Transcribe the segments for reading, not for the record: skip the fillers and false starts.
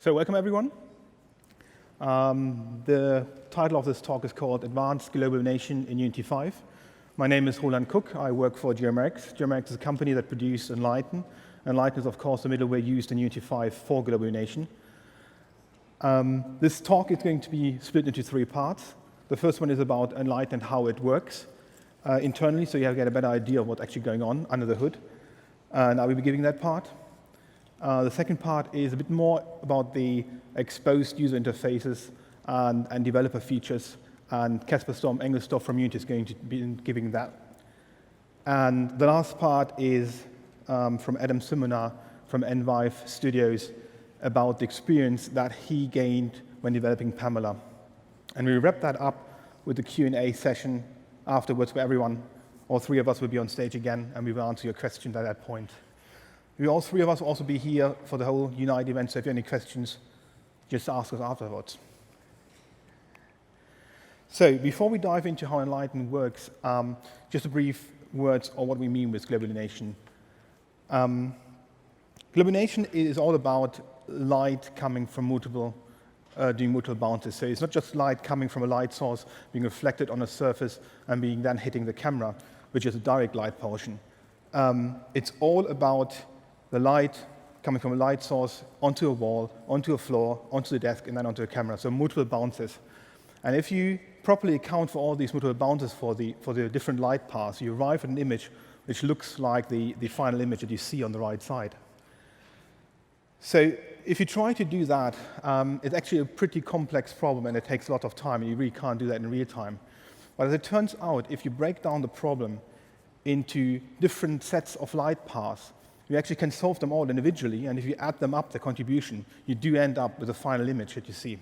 So welcome, everyone. The title of this talk is called Advanced Illumination in Unity 5. My name is Roland Cook. I work for GMX. GMX is a company that produced Enlighten. Enlighten is, of course, the middleware used in Unity 5 for illumination. This talk is going to be split into three parts. The first one is about Enlighten and how it works internally, so you get a better idea of what's actually going on under the hood. And I will be giving that part. The second part is a bit more about the exposed user interfaces and developer features, and Casper Storm Engelsdorf from Unity is going to be giving that. And the last part is from Adam Simonar from N5 Studios about the experience that he gained when developing Pamela. And we wrap that up with the Q&A session afterwards, where everyone, all three of us, will be on stage again, and we will answer your questions at that point. All three of us will also be here for the whole Unite event, so if you have any questions, just ask us afterwards. So before we dive into how Enlighten works, just a brief words on what we mean with illumination. Illumination is all about light coming from doing multiple bounces. So it's not just light coming from a light source being reflected on a surface and being then hitting the camera, which is a direct light portion. It's all about the light coming from a light source onto a wall, onto a floor, onto the desk, and then onto a camera. So multiple bounces. And if you properly account for all these multiple bounces for the different light paths, you arrive at an image which looks like the final image that you see on the right side. So if you try to do that, it's actually a pretty complex problem, and it takes a lot of time, and you really can't do that in real time. But as it turns out, if you break down the problem into different sets of light paths, you actually can solve them all individually, and if you add them up, the contribution, you do end up with a final image that you see.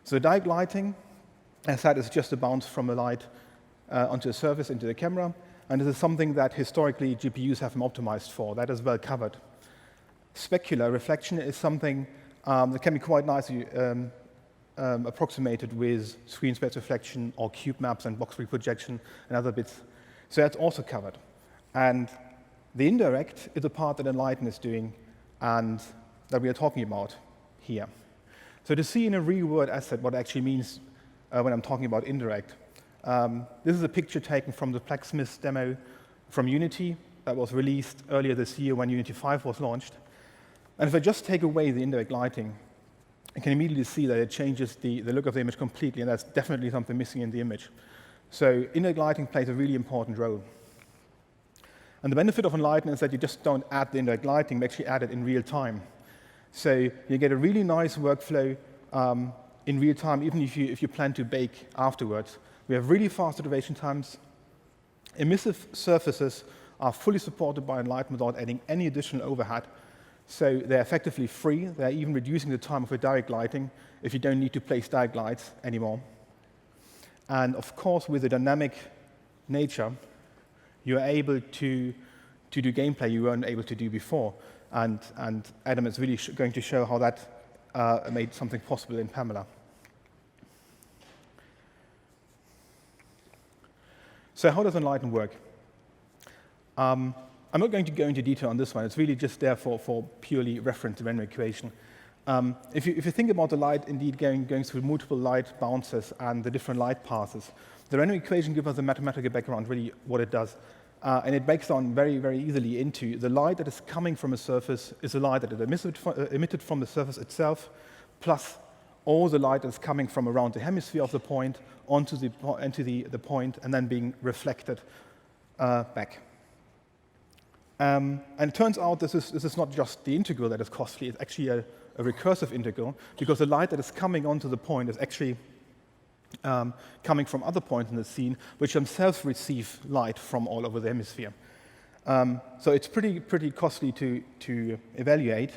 So direct lighting, as said, is just a bounce from a light onto a surface into the camera, and this is something that historically GPUs have been optimized for. That is well covered. Specular reflection is something that can be quite nicely approximated with screen space reflection or cube maps and box reprojection and other bits. So that's also covered. And the indirect is the part that Enlighten is doing and that we are talking about here. So to see in a real-world asset what it actually means when I'm talking about indirect, this is a picture taken from the Blacksmith demo from Unity that was released earlier this year when Unity 5 was launched. And if I just take away the indirect lighting, I can immediately see that it changes the look of the image completely, and that's definitely something missing in the image. So indirect lighting plays a really important role. And the benefit of Enlighten is that you just don't add the indirect lighting, you actually add it in real time. So you get a really nice workflow in real time, even if you plan to bake afterwards. We have really fast iteration times. Emissive surfaces are fully supported by Enlighten without adding any additional overhead. So they're effectively free. They're even reducing the time of a direct lighting if you don't need to place direct lights anymore. And of course, with the dynamic nature, you're able to do gameplay you weren't able to do before. And Adam is really going to show how that made something possible in Pamela. So how does Enlighten work? I'm not going to go into detail on this one. It's really just there for purely reference to random equation. If you think about the light indeed going through multiple light bounces and the different light passes, the random equation gives us a mathematical background, really what it does. And it breaks down very, very easily into the light that is coming from a surface is the light that is emitted from the surface itself, plus all the light that is coming from around the hemisphere of the point onto the point and then being reflected back. And it turns out this is not just the integral that is costly, it's actually a recursive integral, because the light that is coming onto the point is actually coming from other points in the scene, which themselves receive light from all over the hemisphere. So it's pretty costly to evaluate.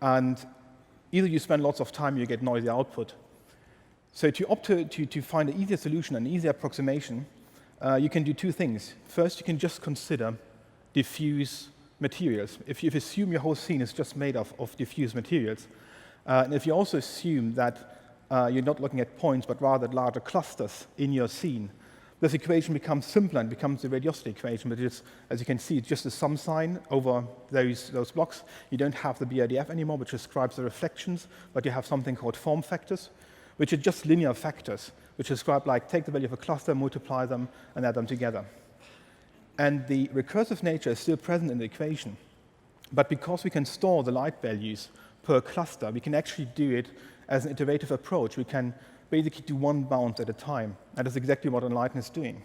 And either you spend lots of time, you get noisy output. So to opt to find an easier solution, an easier approximation, you can do two things. First, you can just consider diffuse materials. If you assume your whole scene is just made of diffuse materials, and if you also assume that you're not looking at points, but rather at larger clusters in your scene, this equation becomes simpler and becomes the radiosity equation, but it's, as you can see, it's just a sum sign over those blocks. You don't have the BRDF anymore, which describes the reflections, but you have something called form factors, which are just linear factors, which describe, like, take the value of a cluster, multiply them, and add them together. And the recursive nature is still present in the equation. But because we can store the light values per cluster, we can actually do it as an iterative approach. We can basically do one bound at a time. That is exactly what Enlighten is doing.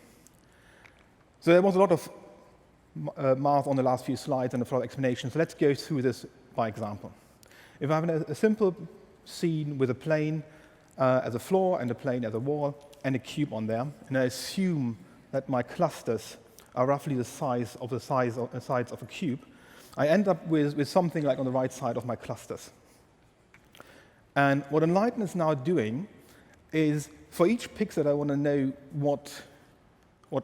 So there was a lot of math on the last few slides and a lot of explanation. So let's go through this by example. If I have a simple scene with a plane as a floor and a plane as a wall and a cube on there, and I assume that my clusters are roughly the size of the sides of a cube, I end up with something like on the right side of my clusters. And what Enlighten is now doing is, for each pixel I want to know what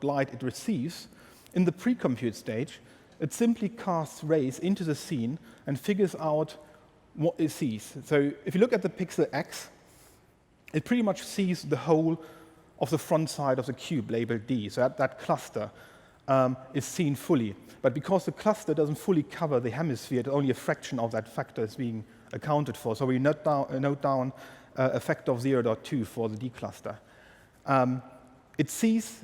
light it receives, in the pre-compute stage, it simply casts rays into the scene and figures out what it sees. So if you look at the pixel X, it pretty much sees the whole of the front side of the cube labeled D. So that cluster is seen fully. But because the cluster doesn't fully cover the hemisphere, only a fraction of that factor is being accounted for. So we note down a factor of 0.2 for the D cluster. It sees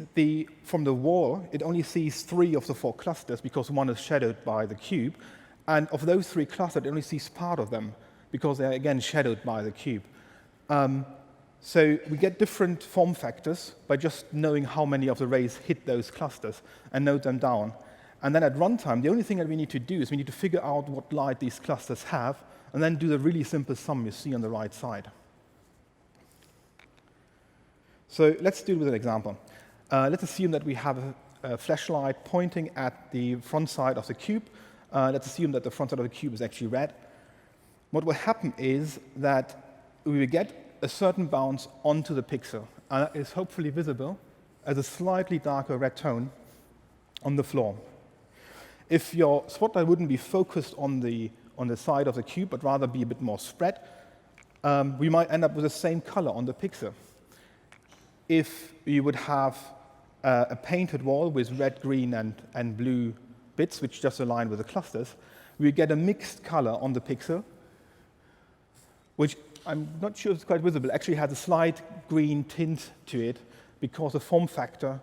from the wall, it only sees 3 of the 4 clusters because one is shadowed by the cube. And of those 3 clusters, it only sees part of them because they are, again, shadowed by the cube. So we get different form factors by just knowing how many of the rays hit those clusters and note them down. And then at runtime, the only thing that we need to do is we need to figure out what light these clusters have and then do the really simple sum you see on the right side. So let's do it with an example. Let's assume that we have a flashlight pointing at the front side of the cube. Let's assume that the front side of the cube is actually red. What will happen is that we will get a certain bounce onto the pixel, and that is hopefully visible as a slightly darker red tone on the floor. If your spotlight wouldn't be focused on the side of the cube, but rather be a bit more spread, we might end up with the same color on the pixel. If you would have a painted wall with red, green, and blue bits, which just align with the clusters, we get a mixed color on the pixel, which I'm not sure it's quite visible, actually has a slight green tint to it because the form factor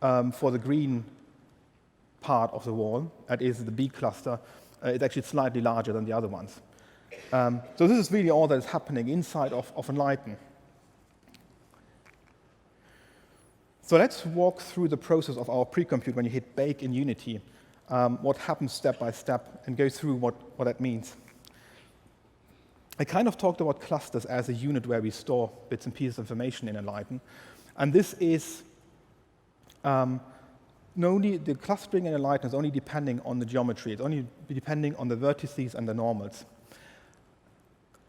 for the green part of the wall, that is the B cluster, is actually slightly larger than the other ones. So this is really all that is happening inside of Enlighten. So let's walk through the process of our pre-compute when you hit bake in Unity, what happens step by step, and go through what that means. I kind of talked about clusters as a unit where we store bits and pieces of information in Enlighten. And this is the clustering in Enlighten is only depending on the geometry. It's only depending on the vertices and the normals.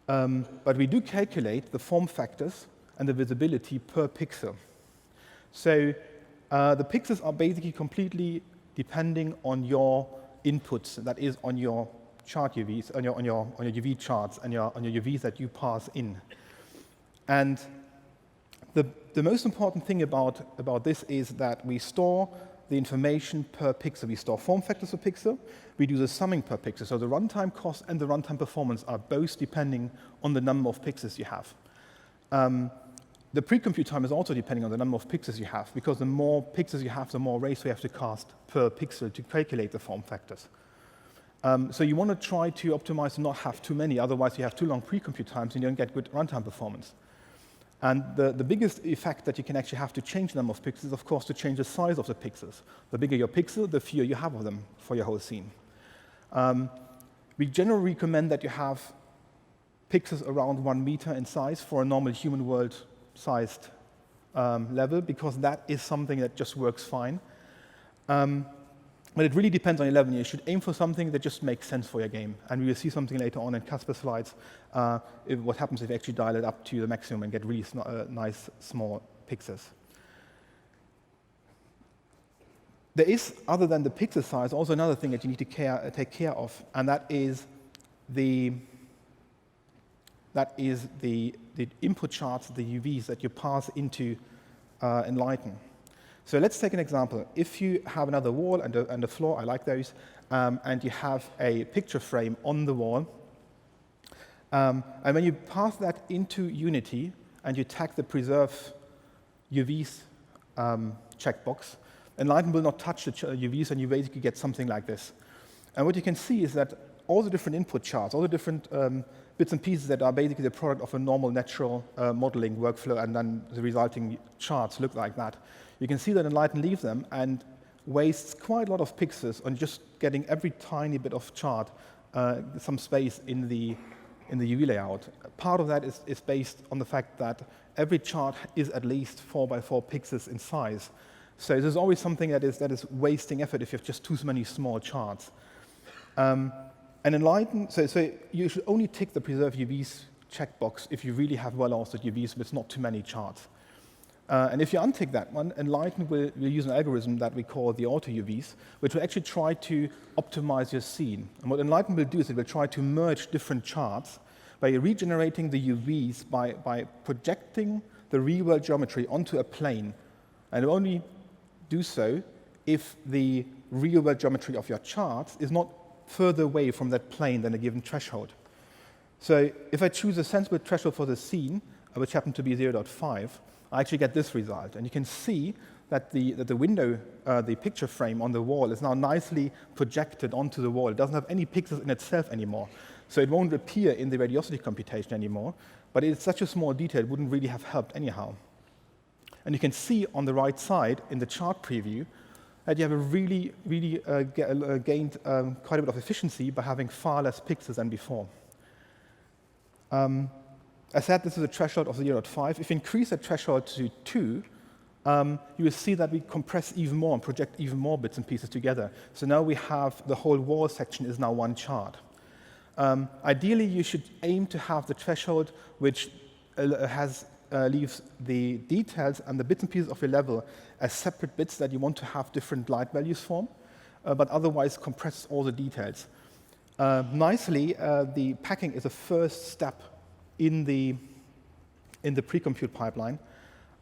But we do calculate the form factors and the visibility per pixel. So the pixels are basically completely depending on your inputs, that is on your chart UVs, on your UV charts and on your UVs that you pass in. And the most important thing about this is that we store the information per pixel. We store form factors per pixel. We do the summing per pixel. So the runtime cost and the runtime performance are both depending on the number of pixels you have. The pre-compute time is also depending on the number of pixels you have, because the more pixels you have, the more rays we have to cast per pixel to calculate the form factors. So you want to try to optimize to not have too many, otherwise you have too long pre-compute times and you don't get good runtime performance. And the biggest effect that you can actually have to change the number of pixels is, of course, to change the size of the pixels. The bigger your pixel, the fewer you have of them for your whole scene. We generally recommend that you have pixels around 1 meter in size for a normal human world-sized level, because that is something that just works fine. But it really depends on your level. You should aim for something that just makes sense for your game. And we will see something later on in Casper's slides, what happens if you actually dial it up to the maximum and get really nice, small pixels. There is, other than the pixel size, also another thing that you need to take care of, and that is the input charts, the UVs that you pass into Enlighten. So let's take an example. If you have another wall and a floor, I like those, and you have a picture frame on the wall, and when you pass that into Unity and you tag the preserve UVs checkbox, Enlighten will not touch the UVs, and you basically get something like this. And what you can see is that all the different input charts, all the different bits and pieces that are basically the product of a normal natural modeling workflow, and then the resulting charts look like that. You can see that Enlighten leaves them and wastes quite a lot of pixels on just getting every tiny bit of chart some space in the UV layout. Part of that is based on the fact that every chart is at least 4 by 4 pixels in size. So there's always something that is wasting effort if you have just too many small charts. And Enlighten, so you should only tick the preserve UVs checkbox if you really have well-altered UVs with not too many charts. And if you untick that one, Enlighten will use an algorithm that we call the auto UVs, which will actually try to optimize your scene. And what Enlighten will do is it will try to merge different charts by regenerating the UVs by projecting the real-world geometry onto a plane. And it will only do so if the real-world geometry of your charts is not further away from that plane than a given threshold. So if I choose a sensible threshold for the scene, which happened to be 0.5, I actually get this result. And you can see that the window, the picture frame on the wall is now nicely projected onto the wall. It doesn't have any pixels in itself anymore. So it won't appear in the radiosity computation anymore. But it's such a small detail, it wouldn't really have helped anyhow. And you can see on the right side in the chart preview that you have a really gained quite a bit of efficiency by having far less pixels than before. I said this is a threshold of 0.5. If you increase the threshold to 2, you will see that we compress even more and project even more bits and pieces together. So now we have the whole wall section is now one chart. Ideally, you should aim to have the threshold which leaves the details and the bits and pieces of your level as separate bits that you want to have different light values from, but otherwise compress all the details. Nicely, the packing is a first step in the pre-compute pipeline.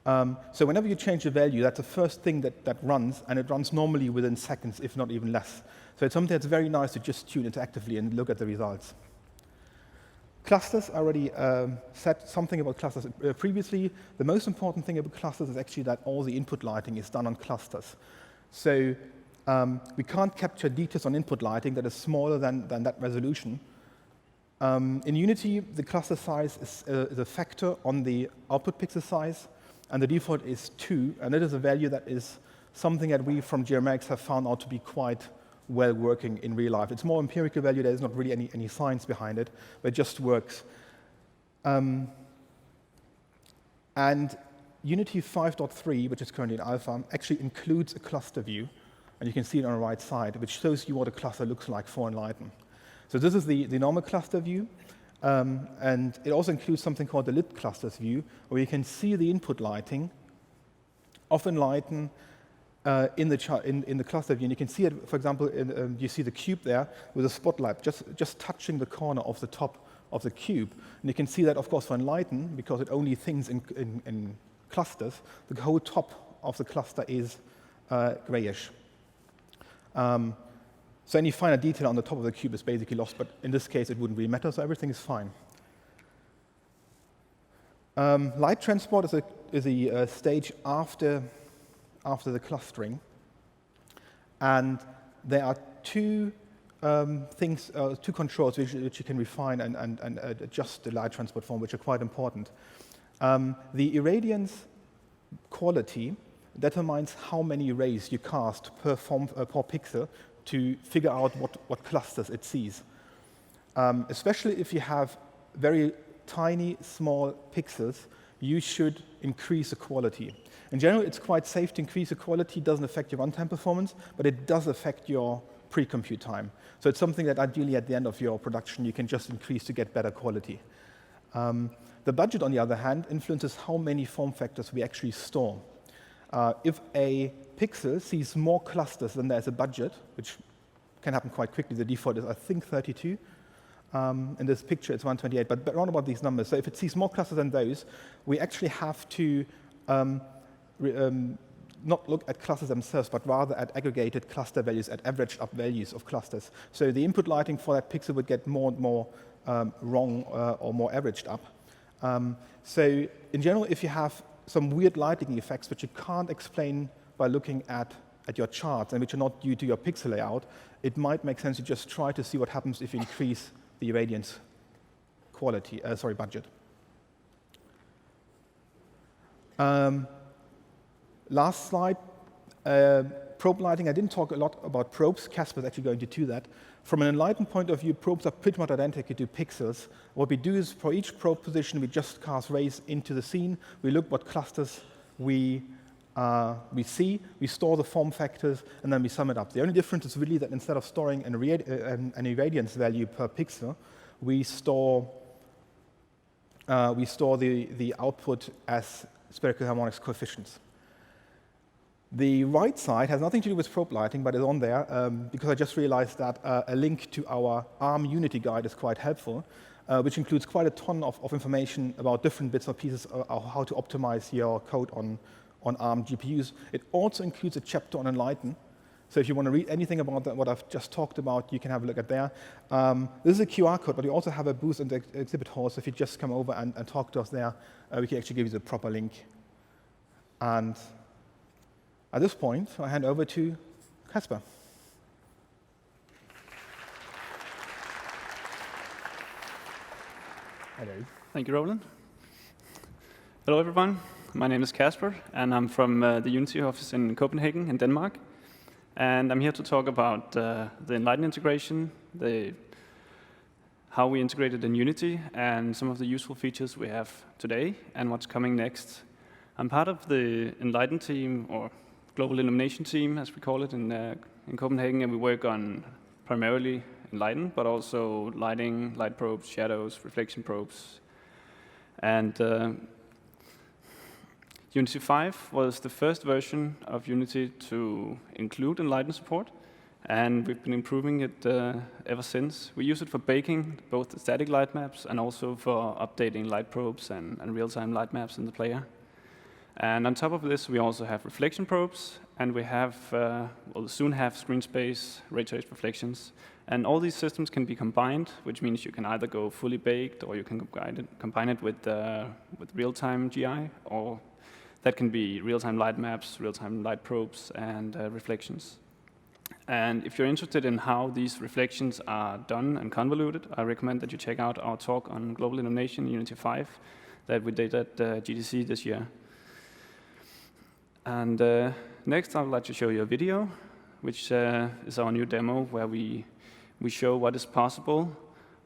So whenever you change a value, that's the first thing that runs, and it runs normally within seconds, if not even less. So it's something that's very nice to just tune interactively and look at the results. Clusters, I already said something about clusters previously. The most important thing about clusters is actually that all the input lighting is done on clusters. So we can't capture details on input lighting that is smaller than that resolution. In Unity, the cluster size is a factor on the output pixel size, and the default is 2, and it is a value that is something that we from geomatics have found out to be quite well working in real life. It's more empirical value, there's not really any science behind it, but it just works. And Unity 5.3, which is currently in alpha, actually includes a cluster view, and you can see it on the right side, which shows you what a cluster looks like for Enlighten. So this is the normal cluster view, and it also includes something called the lit clusters view, where you can see the input lighting of Enlighten in the cluster view. And you can see it, for example, you see the cube there with a spotlight just touching the corner of the top of the cube. And you can see that, of course, for Enlighten, because it only thinks in clusters, the whole top of the cluster is grayish. So any finer detail on the top of the cube is basically lost, but in this case, it wouldn't really matter, so everything is fine. Light transport is a stage after the clustering, and there are two controls which you can refine and adjust the light transport form, which are quite important. The irradiance quality determines how many rays you cast per pixel to figure out what clusters it sees. Especially if you have very tiny, small pixels, you should increase the quality. In general, it's quite safe to increase the quality. It doesn't affect your runtime performance, but it does affect your pre-compute time. So it's something that ideally at the end of your production, you can just increase to get better quality. The budget, on the other hand, influences how many form factors we actually store. If a pixel sees more clusters than there's a budget, which can happen quite quickly, the default is, I think, 32. In this picture, it's 128, but around about these numbers. So if it sees more clusters than those, we actually have to not look at clusters themselves, but rather at aggregated cluster values, at averaged up values of clusters. So the input lighting for that pixel would get more and more wrong or more averaged up. So in general, if you have some weird lighting effects which you can't explain by looking at your charts and which are not due to your pixel layout, it might make sense to just try to see what happens if you increase the irradiance budget. Last slide, probe lighting. I didn't talk a lot about probes. Casper's actually going to do that. From an Enlighten point of view, probes are pretty much identical to pixels. What we do is for each probe position, we just cast rays into the scene. We look what clusters we see, we store the form factors, and then we sum it up. The only difference is really that instead of storing an irradiance value per pixel, we store the output as spherical harmonics coefficients. The right side has nothing to do with probe lighting, but is on there because I just realized that a link to our ARM Unity guide is quite helpful, which includes quite a ton of information about different bits or pieces of how to optimize your code on ARM GPUs. It also includes a chapter on Enlighten. So if you want to read anything about that, what I've just talked about, you can have a look at there. This is a QR code, but we also have a booth in the exhibit hall, so if you just come over and talk to us there, we can actually give you the proper link. And at this point, I hand over to Casper. Hello. Thank you, Roland. Hello, everyone. My name is Casper, and I'm from the Unity office in Copenhagen, in Denmark. And I'm here to talk about the Enlighten integration, how we integrated in Unity, and some of the useful features we have today, and what's coming next. I'm part of the Enlighten team, or Global Illumination team, as we call it in Copenhagen, and we work on primarily Enlighten, but also lighting, light probes, shadows, reflection probes. And Unity 5 was the first version of Unity to include Enlighten support, and we've been improving it ever since. We use it for baking both the static light maps and also for updating light probes and real-time light maps in the player. And on top of this, we also have reflection probes, and we have, we'll soon have screen space, ray traced reflections. And all these systems can be combined, which means you can either go fully baked, or you can combine it with real-time GI, or that can be real-time light maps, real-time light probes, and reflections. And if you're interested in how these reflections are done and convoluted, I recommend that you check out our talk on Global Illumination Unity 5 that we did at GDC this year. And next, I would like to show you a video, which is our new demo where we show what is possible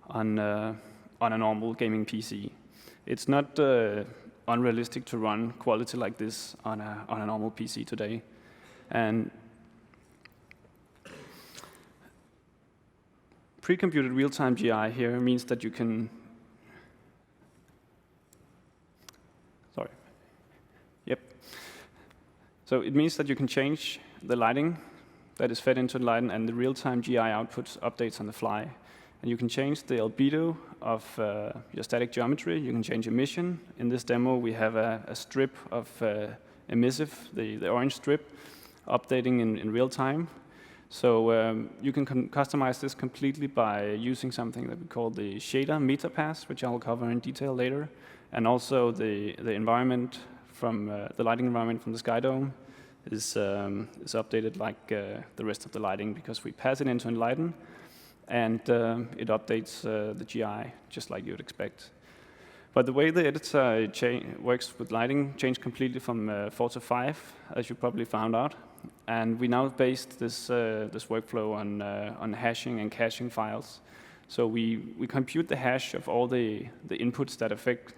on a normal gaming PC. It's not unrealistic to run quality like this on a normal PC today. And pre-computed real-time GI here means that you can So it means that you can change the lighting that is fed into Enlighten, and the real-time GI output updates on the fly. And you can change the albedo of your static geometry. You can change emission. In this demo, we have a strip of emissive, the orange strip, updating in real time. So you can customize this completely by using something that we call the shader metapass, which I'll cover in detail later, and also the environment from the lighting environment from the Sky Dome is updated like the rest of the lighting, because we pass it into Enlighten, and it updates the GI just like you would expect. But the way the editor works with lighting changed completely from 4 to 5, as you probably found out. And we now based this workflow on hashing and caching files. So we compute the hash of all the inputs that affect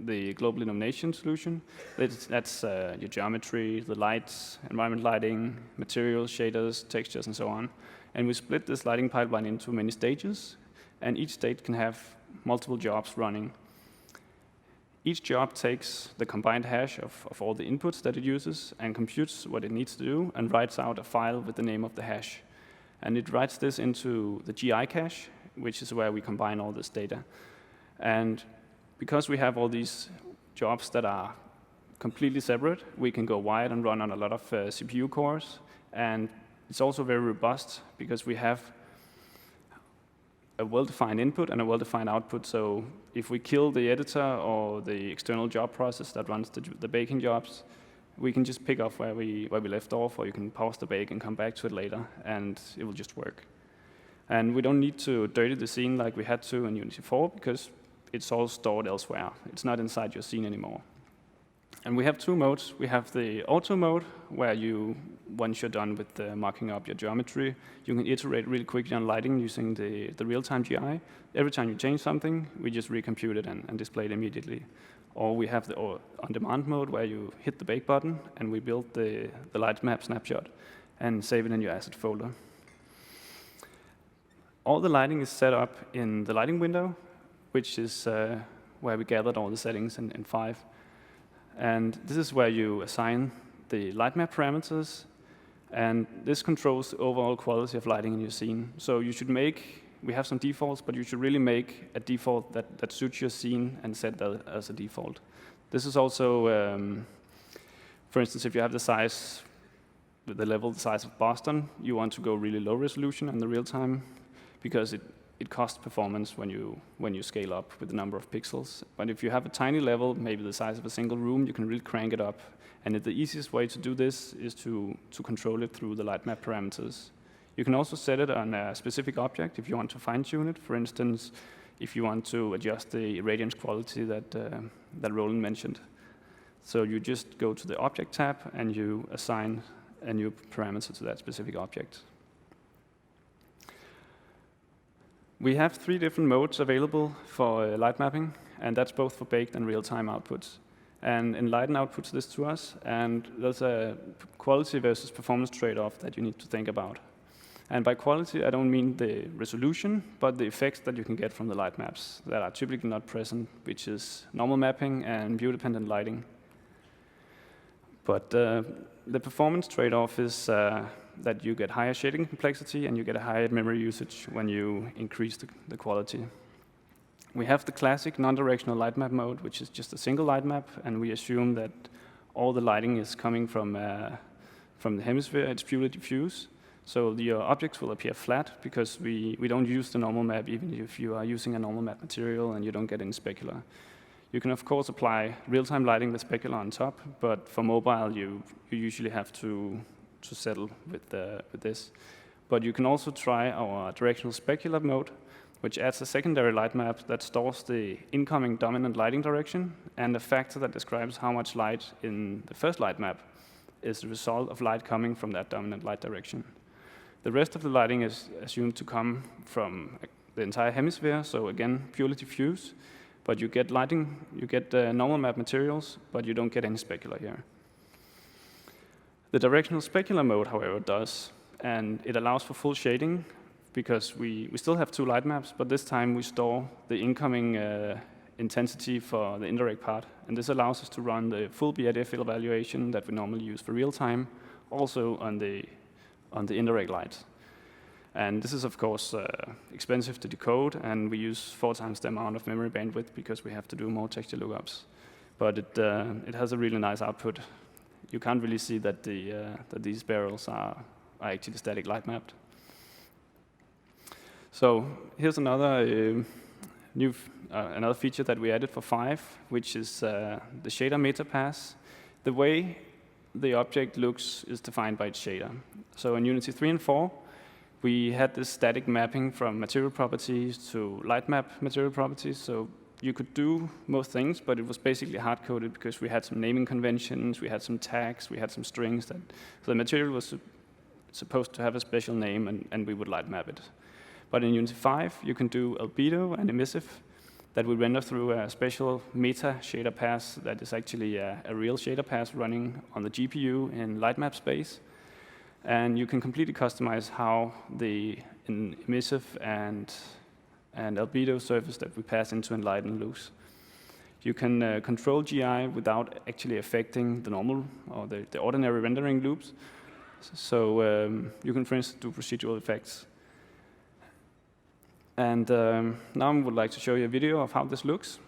the global illumination solution. That's your geometry, the lights, environment lighting, materials, shaders, textures, and so on. And we split this lighting pipeline into many stages, and each stage can have multiple jobs running. Each job takes the combined hash of all the inputs that it uses and computes what it needs to do and writes out a file with the name of the hash. And it writes this into the GI cache, which is where we combine all this data. And because we have all these jobs that are completely separate. We can go wide and run on a lot of CPU cores, and it's also very robust because we have a well-defined input and a well-defined output. So if we kill the editor or the external job process that runs the baking jobs, we can just pick up where we left off, or you can pause the bake and come back to it later, and it will just work. And we don't need to dirty the scene like we had to in Unity 4 because it's all stored elsewhere. It's not inside your scene anymore. And we have two modes. We have the auto mode, where you, once you're done with marking up your geometry, you can iterate really quickly on lighting using the real-time GI. Every time you change something, we just recompute it and display it immediately. Or we have the on-demand mode, where you hit the bake button, and we build the light map snapshot and save it in your asset folder. All the lighting is set up in the lighting window, which is where we gathered all the settings in 5. And this is where you assign the light map parameters, and this controls the overall quality of lighting in your scene. So you should we have some defaults, but you should really make a default that suits your scene and set that as a default. This is also, for instance, if you have the size, the size of Boston, you want to go really low resolution in the real time, because it costs performance when you scale up with the number of pixels. But if you have a tiny level, maybe the size of a single room, you can really crank it up. And the easiest way to do this is to control it through the light map parameters. You can also set it on a specific object if you want to fine-tune it. For instance, if you want to adjust the radiance quality that Roland mentioned. So you just go to the Object tab and you assign a new parameter to that specific object. We have 3 different modes available for light mapping, and that's both for baked and real-time outputs. And Enlighten outputs this to us, and there's a quality versus performance trade-off that you need to think about. And by quality, I don't mean the resolution, but the effects that you can get from the light maps that are typically not present, which is normal mapping and view-dependent lighting. But the performance trade-off is that you get higher shading complexity and you get a higher memory usage when you increase the quality. We have the classic non-directional light map mode, which is just a single light map, and we assume that all the lighting is coming from the hemisphere. It's purely diffuse. So your objects will appear flat because we don't use the normal map, even if you are using a normal map material and you don't get any specular. You can, of course, apply real-time lighting with specular on top, but for mobile, you usually have to settle with this. But you can also try our directional specular mode, which adds a secondary light map that stores the incoming dominant lighting direction and a factor that describes how much light in the first light map is the result of light coming from that dominant light direction. The rest of the lighting is assumed to come from the entire hemisphere, so again, purely diffuse, but you get lighting, you get normal map materials, but you don't get any specular here. The directional specular mode, however, does, and it allows for full shading because we still have 2 light maps, but this time we store the incoming intensity for the indirect part, and this allows us to run the full BIDF evaluation that we normally use for real time, also on the indirect light. And this is, of course, expensive to decode, and we use 4 times the amount of memory bandwidth because we have to do more texture lookups. But it has a really nice output. You can't really see that that these barrels are actually static light mapped. So here's another another feature that we added for 5, which is the shader meta pass. The way the object looks is defined by its shader. So in Unity 3 and 4, we had this static mapping from material properties to light map material properties. So you could do most things, but it was basically hard-coded because we had some naming conventions, we had some tags, we had some strings. So the material was supposed to have a special name, and we would light map it. But in Unity 5, you can do albedo and emissive that we render through a special meta shader pass that is actually a real shader pass running on the GPU in light map space. And you can completely customize how the emissive and albedo surface that we pass into Enlighten looks. You can control GI without actually affecting the normal or the ordinary rendering loops. So you can, for instance, do procedural effects. And now I would like to show you a video of how this looks.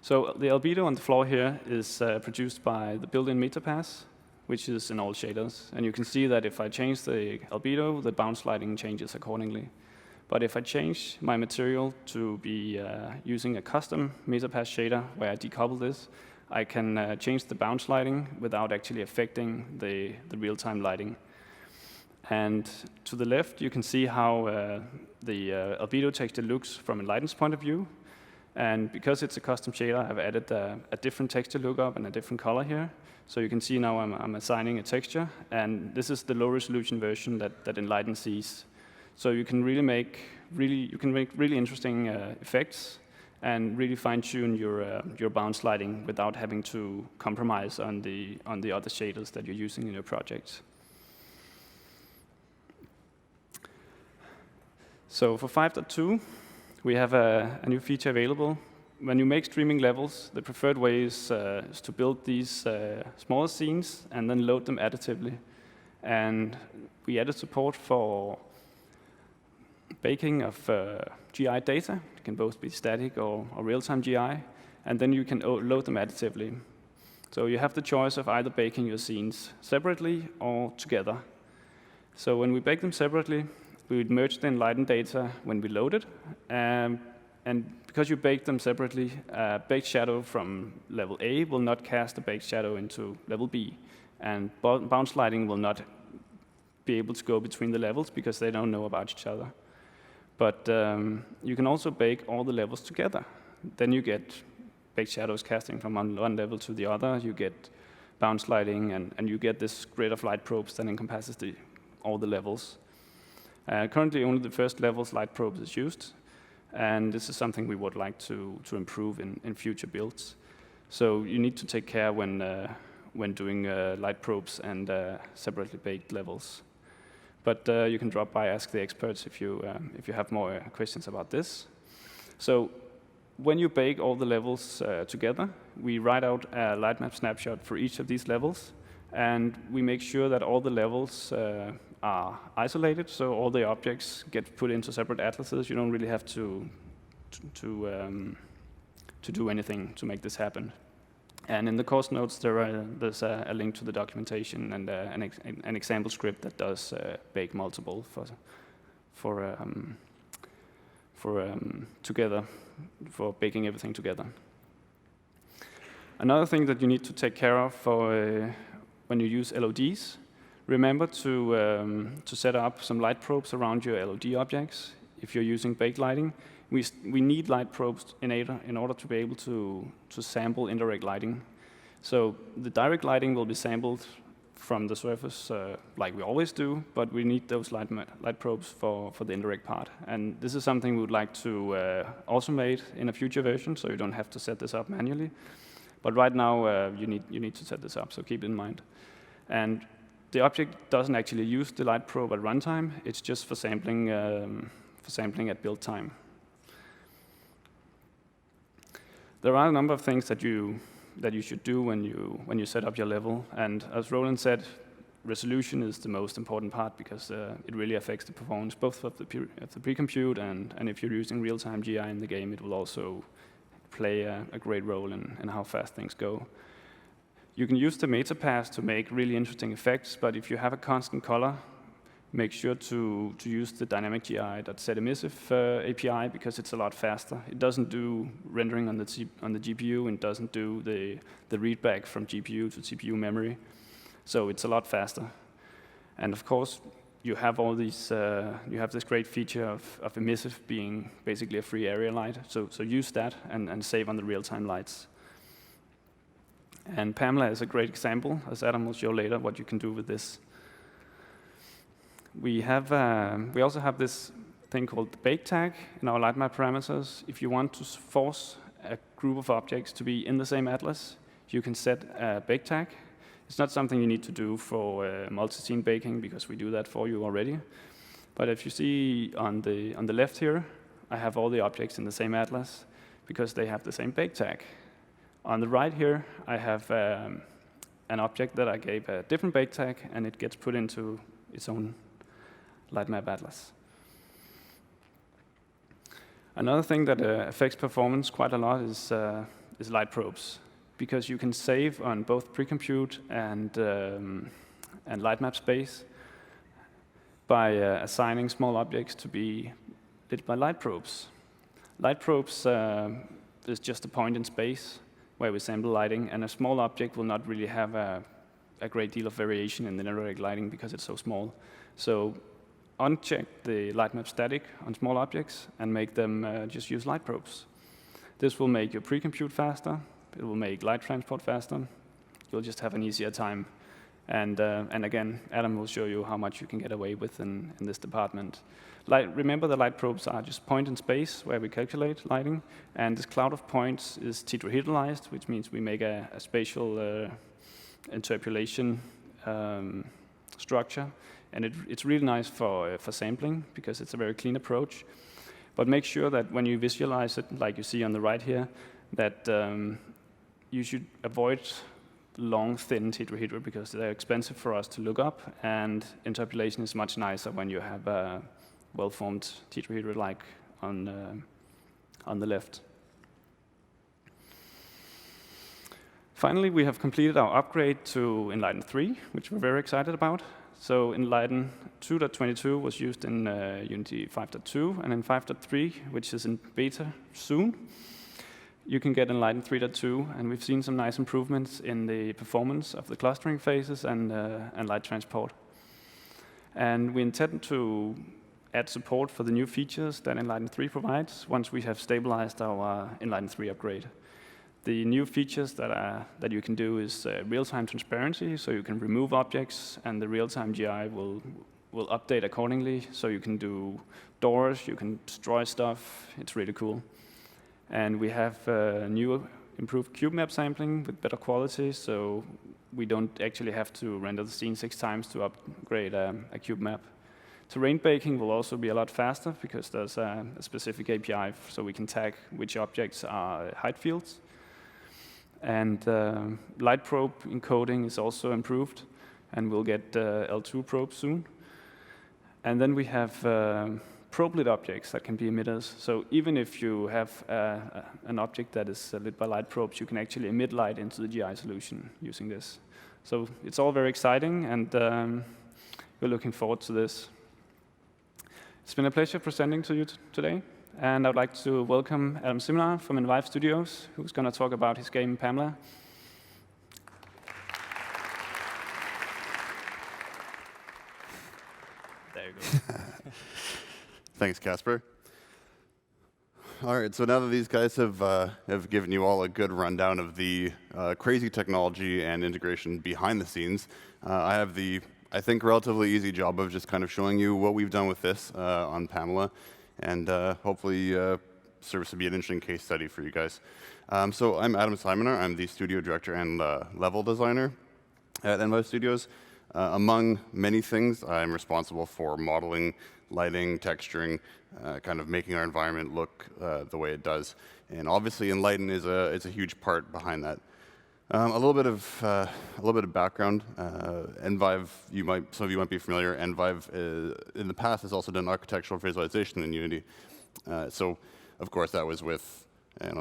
So the albedo on the floor here is produced by the built-in metapass, which is in all shaders. And you can see that if I change the albedo, the bounce lighting changes accordingly. But if I change my material to be using a custom metapass shader where I decouple this, I can change the bounce lighting without actually affecting the real-time lighting. And to the left, you can see how the albedo texture looks from Enlighten's point of view. And because it's a custom shader, I've added a different texture lookup and a different color here. So you can see now I'm assigning a texture, and this is the low-resolution version that Enlighten sees. So you can really make really interesting effects and really fine-tune your bounce lighting without having to compromise on the other shaders that you're using in your project. So for 5.2, we have a new feature available. When you make streaming levels, the preferred way is to build these smaller scenes and then load them additively. And we added support for baking of GI data. It can both be static or real-time GI, and then you can load them additively. So you have the choice of either baking your scenes separately or together. So when we bake them separately, we would merge the Enlighten data when we load it. And because you bake them separately, baked shadow from level A will not cast a baked shadow into level B. And bounce lighting will not be able to go between the levels because they don't know about each other. But you can also bake all the levels together. Then you get baked shadows casting from one level to the other. You get bounce lighting, and you get this grid of light probes that encompasses all the levels. Currently, only the first level's light probes is used, and this is something we would like to improve in future builds. So you need to take care when doing light probes and separately baked levels. But you can drop by, ask the experts if you have more questions about this. So when you bake all the levels together, we write out a light map snapshot for each of these levels, and we make sure that all the levels are isolated, so all the objects get put into separate atlases. You don't really have to do anything to make this happen. And in the course notes, there's a link to the documentation and an example script that does bake multiple together, for baking everything together. Another thing that you need to take care of when you use LODs, remember to set up some light probes around your LOD objects. If you're using baked lighting, we need light probes in order to be able to sample indirect lighting. So the direct lighting will be sampled from the surface like we always do, but we need those light probes for the indirect part. And this is something we would like to automate in a future version, so you don't have to set this up manually. But right now, you need to set this up, so keep it in mind. And the object doesn't actually use the light probe at runtime. It's just for sampling at build time. There are a number of things that you should do when you set up your level. And as Roland said, resolution is the most important part because it really affects the performance both of the pre-compute and if you're using real-time GI in the game, it will also play a great role in how fast things go. You can use the metapass to make really interesting effects, but if you have a constant color, make sure to use the dynamic GI.setEmissive API because it's a lot faster. It doesn't do rendering on the GPU and doesn't do the readback from GPU to CPU memory. So it's a lot faster. And of course, you have all these. You have this great feature of emissive being basically a free area light. So use that and save on the real-time lights. And Pamela is a great example, as Adam will show later, what you can do with this. We also have this thing called the bake tag in our light map parameters. If you want to force a group of objects to be in the same atlas, you can set a bake tag. It's not something you need to do for multi-scene baking because we do that for you already. But if you see on the left here, I have all the objects in the same atlas because they have the same bake tag. On the right here, I have an object that I gave a different bake tag, and it gets put into its own light map atlas. Another thing that affects performance quite a lot is is light probes, because you can save on both pre-compute and light map space by assigning small objects to be lit by light probes. Light probes is just a point in space where we sample lighting, and a small object will not really have a great deal of variation in the indirect lighting because it's so small. So uncheck the light map static on small objects and make them just use light probes. This will make your pre-compute faster. It will make light transport faster. You'll just have an easier time. And again, Adam will show you how much you can get away with in this department. Remember, the light probes are just point in space where we calculate lighting, and this cloud of points is tetrahedralized, which means we make a spatial interpolation structure, and it's really nice for sampling because it's a very clean approach. But make sure that when you visualize it, like you see on the right here, that you should avoid long, thin tetrahedra because they're expensive for us to look up, and interpolation is much nicer when you have a well-formed tetrahedra like on the left. Finally, we have completed our upgrade to Enlighten 3, which we're very excited about. So Enlighten 2.22 was used in Unity 5.2, and in 5.3, which is in beta soon, you can get Enlighten 3.2, and we've seen some nice improvements in the performance of the clustering phases and light transport. And we intend to add support for the new features that Enlighten 3 provides once we have stabilized our Enlighten 3 upgrade. The new features that you can do is real-time transparency, so you can remove objects, and the real-time GI will update accordingly. So you can do doors, you can destroy stuff. It's really cool. And we have new improved cube map sampling with better quality, so we don't actually have to render the scene 6 times to upgrade a cube map. Terrain baking will also be a lot faster because there's a specific API so we can tag which objects are height fields. And light probe encoding is also improved, and we'll get L2 probes soon. And then we have probe-lit objects that can be emitters. So even if you have an object that is lit by light probes, you can actually emit light into the GI solution using this. So it's all very exciting, and we're looking forward to this. It's been a pleasure presenting to you today, and I'd like to welcome Adam Similar from Enlighten Studios, who's going to talk about his game Pamela. There you go. Thanks, Casper. All right, so now that these guys have given you all a good rundown of the crazy technology and integration behind the scenes, I have the, I think, relatively easy job of just kind of showing you what we've done with this on Pamela, and hopefully serves to be an interesting case study for you guys. So I'm Adam Similar. I'm the studio director and level designer at Enlighten Studios. Among many things, I'm responsible for modeling, lighting, texturing, kind of making our environment look the way it does. And obviously, Enlighten is a huge part behind that. A little bit of background. Envive, some of you might be familiar. Envive in the past has also done architectural visualization in Unity. So, of course, that was with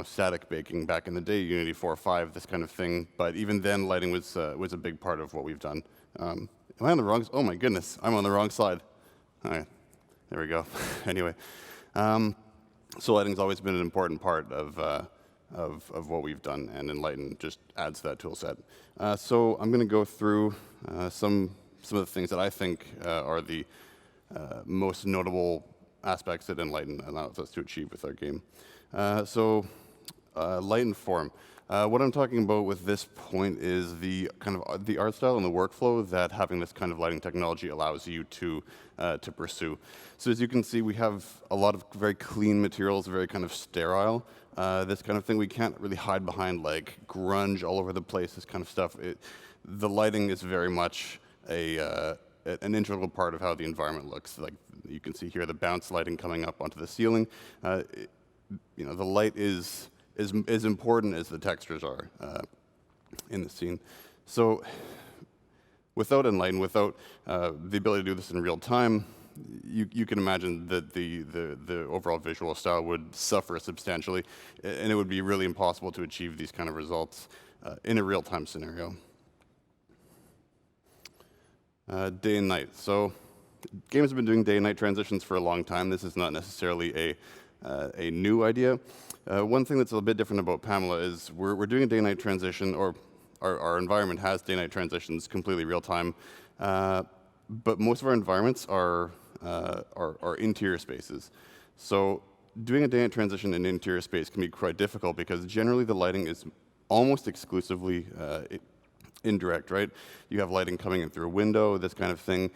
static baking back in the day, Unity 4.5, this kind of thing. But even then, lighting was a big part of what we've done. Am I on the wrong? Oh my goodness, I'm on the wrong slide. All right, there we go. Anyway, so lighting's always been an important part of what we've done, and Enlighten just adds to that tool set. So I'm going to go through some of the things that I think are the most notable aspects that Enlighten allows us to achieve with our game. So light and form. What I'm talking about with this point is the kind of the art style and the workflow that having this kind of lighting technology allows you to pursue. So as you can see, we have a lot of very clean materials, very kind of sterile. This kind of thing we can't really hide behind like grunge all over the place. This kind of stuff. The lighting is very much an integral part of how the environment looks. Like you can see here, the bounce lighting coming up onto the ceiling. The light is as important as the textures are in the scene. So without Enlighten, without the ability to do this in real time, you can imagine that the overall visual style would suffer substantially, and it would be really impossible to achieve these kind of results in a real-time scenario. Day and night. So games have been doing day and night transitions for a long time. This is not necessarily a new idea. One thing that's a bit different about Pamela is we're doing a day and night transition, or our environment has day and night transitions completely real time. But most of our environments are interior spaces. So doing a day and night transition in interior space can be quite difficult because generally the lighting is almost exclusively indirect, right? You have lighting coming in through a window, this kind of thing.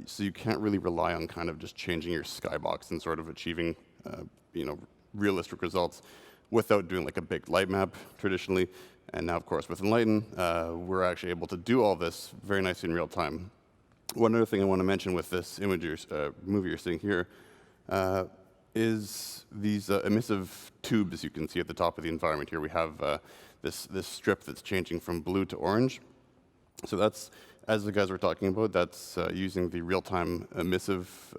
So you can't really rely on kind of just changing your skybox and sort of achieving, realistic results without doing like a big light map traditionally. And now, of course, with Enlighten, we're actually able to do all this very nicely in real time. One other thing I want to mention with this movie you're seeing here is these emissive tubes you can see at the top of the environment here. We have this strip that's changing from blue to orange. So that's, as the guys were talking about, that's using the real-time emissive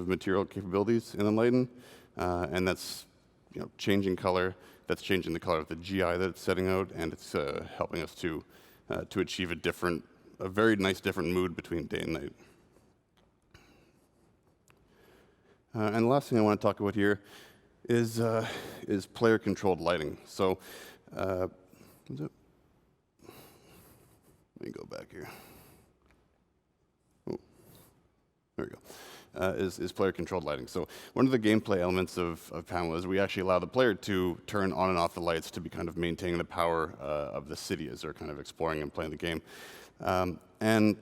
material capabilities in Enlighten, and that's changing color. That's changing the color of the GI that it's setting out, and it's helping us to achieve a very nice different mood between day and night. And the last thing I want to talk about here is player-controlled lighting. So, let me go back here. Oh, there we go. Is player-controlled lighting. So one of the gameplay elements of Pamela is we actually allow the player to turn on and off the lights to be kind of maintaining the power of the city as they're kind of exploring and playing the game. And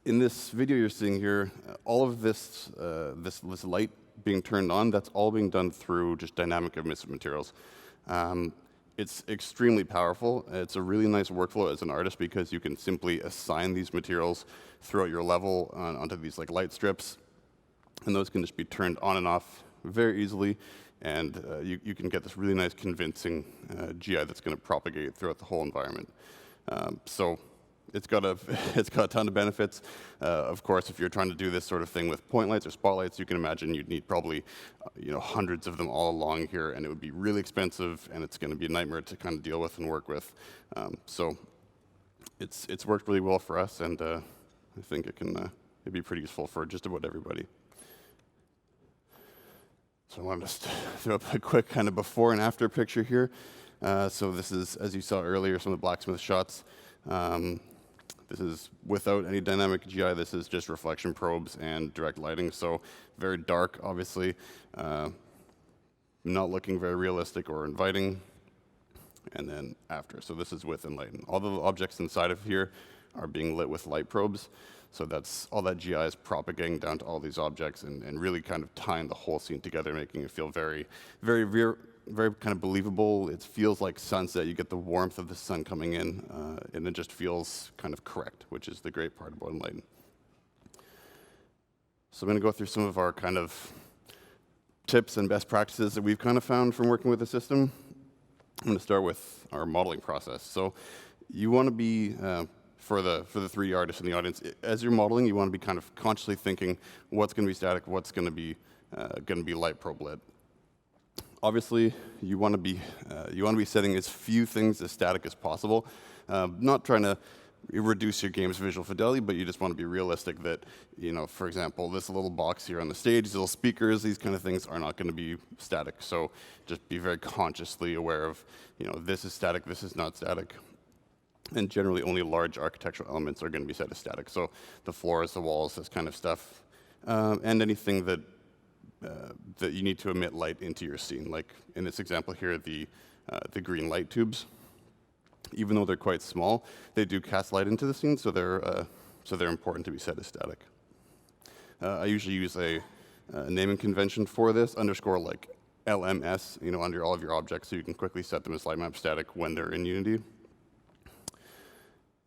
in this video you're seeing here, all of this light being turned on, that's all being done through just dynamic emissive materials. It's extremely powerful. It's a really nice workflow as an artist because you can simply assign these materials throughout your level onto these like light strips, and those can just be turned on and off very easily, and you can get this really nice convincing GI that's going to propagate throughout the whole environment. So it's got a ton of benefits. Of course, if you're trying to do this sort of thing with point lights or spotlights, you can imagine you'd need probably hundreds of them all along here, and it would be really expensive, and it's going to be a nightmare to kind of deal with and work with. So it's worked really well for us, and I think it'd be pretty useful for just about everybody. So I want to just throw up a quick kind of before and after picture here. So this is, as you saw earlier, some of the blacksmith shots. This is without any dynamic GI. This is just reflection probes and direct lighting. So very dark, obviously, not looking very realistic or inviting. And then after. So this is with Enlighten. All the objects inside of here are being lit with light probes. So that's all that GI is propagating down to all these objects and really kind of tying the whole scene together, making it feel very, very, very, very kind of believable. It feels like sunset. You get the warmth of the sun coming in, and it just feels kind of correct, which is the great part about Enlighten. So I'm going to go through some of our kind of tips and best practices that we've kind of found from working with the system. I'm going to start with our modeling process. So you want to be, for the 3D artists in the audience, as you're modeling, you want to be kind of consciously thinking what's going to be static, what's going to be light probe lit. Obviously, you want to be setting as few things as static as possible. Not trying to reduce your game's visual fidelity, but you just want to be realistic that, for example, this little box here on the stage, these little speakers, these kind of things are not going to be static. So just be very consciously aware of, this is static, this is not static. And generally, only large architectural elements are going to be set as static. So the floors, the walls, this kind of stuff, and anything that you need to emit light into your scene. Like in this example here, the green light tubes. Even though they're quite small, they do cast light into the scene, so they're important to be set as static. I usually use a naming convention for this, underscore like LMS, under all of your objects, so you can quickly set them as light map static when they're in Unity.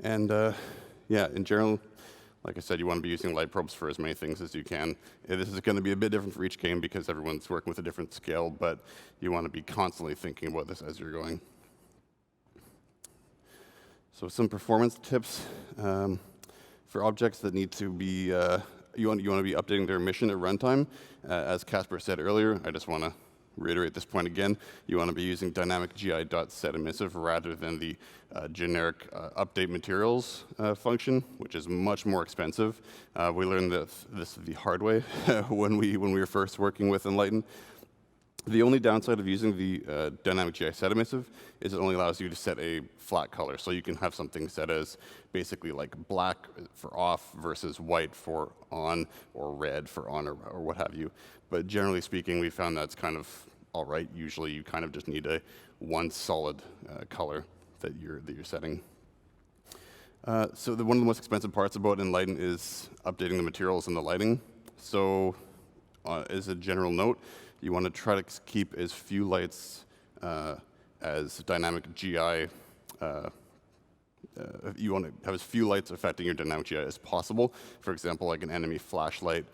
And yeah, in general, like I said, you want to be using light probes for as many things as you can. This is going to be a bit different for each game because everyone's working with a different scale, but you want to be constantly thinking about this as you're going. So some performance tips for objects that need to be you want to be updating their emission at runtime. As Casper said earlier, I just want to reiterate this point again. You want to be using dynamic gi.setEmissive rather than the generic update materials function, which is much more expensive. We learned this the hard way when we were first working with Enlighten. The only downside of using the dynamic GI set emissive is it only allows you to set a flat color. So you can have something set as basically like black for off versus white for on, or red for on, or what have you. But generally speaking, we found that's kind of all right. Usually you kind of just need one solid color that you're setting. So one of the most expensive parts about Enlighten is updating the materials and the lighting. So as a general note, you want to try to keep as few lights as dynamic GI. You want to have as few lights affecting your dynamic GI as possible. For example, like an enemy flashlight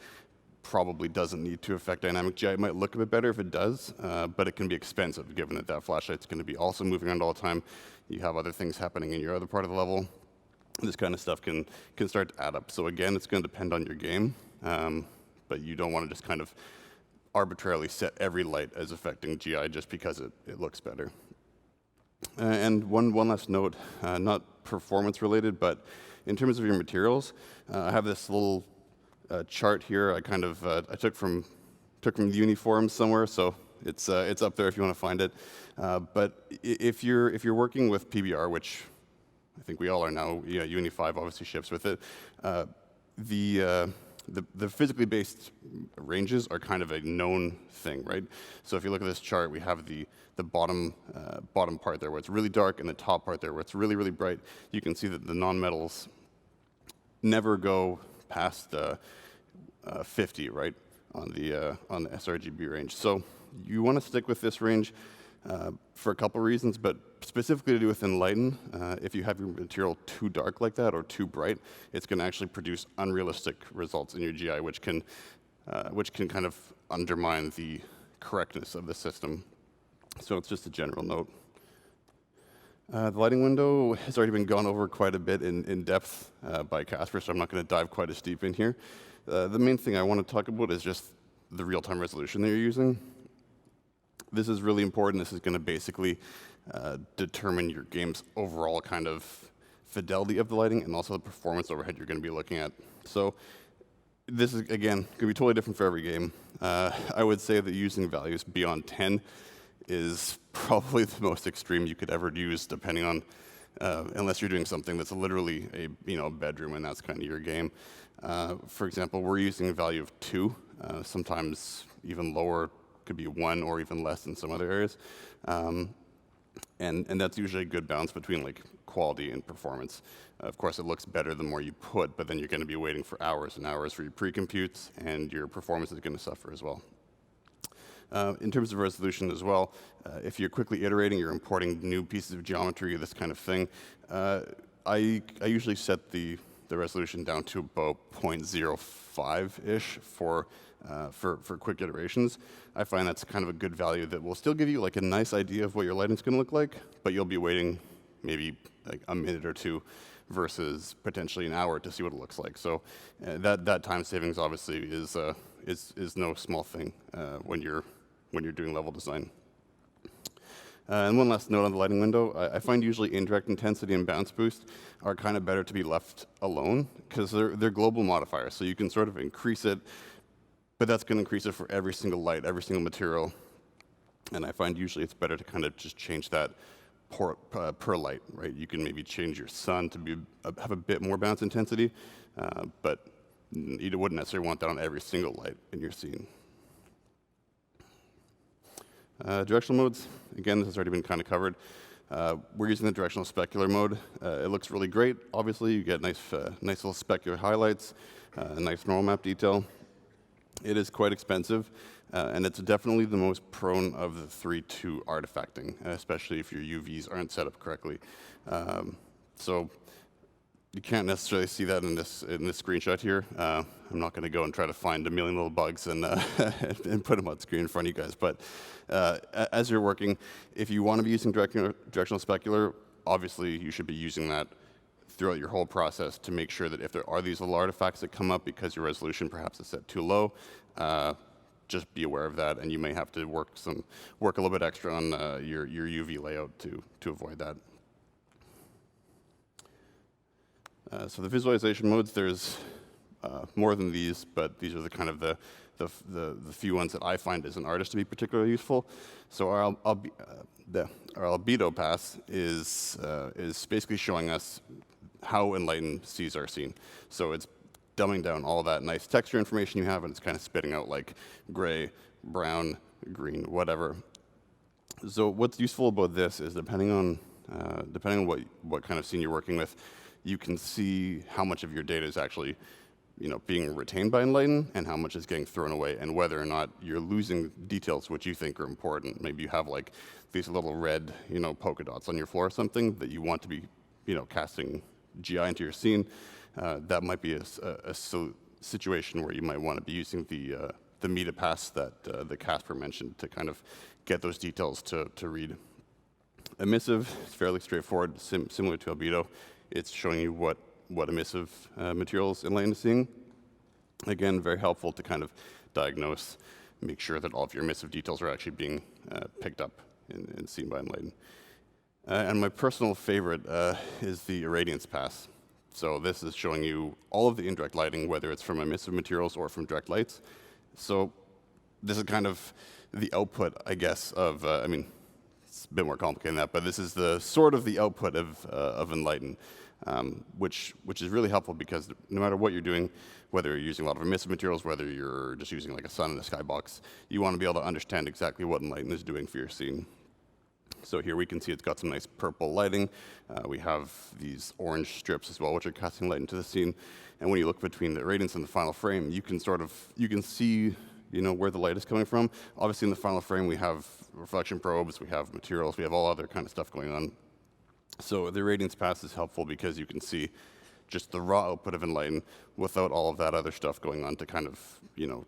probably doesn't need to affect dynamic GI. It might look a bit better if it does, but it can be expensive given that flashlight's going to be also moving around all the time. You have other things happening in your other part of the level. This kind of stuff can start to add up. So again, it's going to depend on your game, but you don't want to just kind of arbitrarily set every light as affecting GI just because it looks better. And one last note, not performance related, but in terms of your materials, I have this little chart here. I kind of I took from the uniforms somewhere, so it's up there if you want to find it. But if you're working with PBR, which I think we all are now, yeah, Uni 5 obviously ships with it. The physically based ranges are kind of a known thing, right? So if you look at this chart, we have the bottom part there where it's really dark, and the top part there where it's really, really bright. You can see that the non-metals never go past 50, right, on the sRGB range. So you want to stick with this range for a couple reasons, but specifically to do with Enlighten, if you have your material too dark like that or too bright, it's going to actually produce unrealistic results in your GI, which can kind of undermine the correctness of the system. So it's just a general note. The lighting window has already been gone over quite a bit in depth by Casper, so I'm not going to dive quite as deep in here. The main thing I want to talk about is just the real-time resolution that you're using. This is really important. This is going to basically determine your game's overall kind of fidelity of the lighting and also the performance overhead you're going to be looking at. So this is, again, going to be totally different for every game. I would say that using values beyond 10 is probably the most extreme you could ever use, depending on, unless you're doing something that's literally a bedroom and that's kind of your game. For example, we're using a value of 2, sometimes even lower. Could be 1 or even less in some other areas. And that's usually a good balance between like quality and performance. Of course, it looks better the more you put, but then you're going to be waiting for hours and hours for your pre-computes, and your performance is going to suffer as well. In terms of resolution as well, if you're quickly iterating, you're importing new pieces of geometry, this kind of thing, I usually set the resolution down to about 0.05-ish for quick iterations. I find that's kind of a good value that will still give you like a nice idea of what your lighting's going to look like, but you'll be waiting maybe like a minute or two versus potentially an hour to see what it looks like. So that time savings obviously is no small thing when you're doing level design. And one last note on the lighting window, I find usually indirect intensity and bounce boost are kind of better to be left alone because they're global modifiers, so you can sort of increase it, but that's going to increase it for every single light, every single material. And I find usually it's better to kind of just change that per light, right? You can maybe change your sun to have a bit more bounce intensity, but you wouldn't necessarily want that on every single light in your scene. Directional modes, again, this has already been kind of covered. We're using the directional specular mode. It looks really great. Obviously, you get nice little specular highlights, a nice normal map detail. It is quite expensive, and it's definitely the most prone of the 3 to artifacting, especially if your UVs aren't set up correctly. So you can't necessarily see that in this screenshot here. I'm not going to go and try to find a million little bugs and put them on screen in front of you guys. But as you're working, if you want to be using directional specular, obviously you should be using that throughout your whole process to make sure that if there are these little artifacts that come up because your resolution perhaps is set too low, just be aware of that, and you may have to work a little bit extra on your UV layout to avoid that. So the visualization modes, there's more than these, but these are the kind of the few ones that I find as an artist to be particularly useful. So our albedo pass is basically showing us how Enlighten sees our scene. So it's dumbing down all that nice texture information you have, and it's kind of spitting out like gray, brown, green, whatever. So what's useful about this is depending on what kind of scene you're working with, you can see how much of your data is actually being retained by Enlighten and how much is getting thrown away, and whether or not you're losing details which you think are important. Maybe you have like these little red, polka dots on your floor or something that you want to be, casting GI into your scene. That might be a situation where you might want to be using the meta pass that the Casper mentioned to kind of get those details to read. Emissive is fairly straightforward, similar to albedo. It's showing you what emissive materials Enlighten is seeing. Again, very helpful to kind of diagnose, make sure that all of your emissive details are actually being picked up and seen by Enlighten. And my personal favorite is the irradiance pass. So this is showing you all of the indirect lighting, whether it's from emissive materials or from direct lights. So this is kind of the output, I guess, of, it's a bit more complicated than that, but this is the sort of the output of Enlighten. Which is really helpful because no matter what you're doing, whether you're using a lot of emissive materials, whether you're just using like a sun and a skybox, you want to be able to understand exactly what Enlighten is doing for your scene. So here we can see it's got some nice purple lighting. We have these orange strips as well, which are casting light into the scene. And when you look between the irradiance and the final frame, you can see where the light is coming from. Obviously in the final frame we have reflection probes, we have materials, we have all other kind of stuff going on. So the irradiance pass is helpful because you can see just the raw output of Enlighten without all of that other stuff going on to kind of,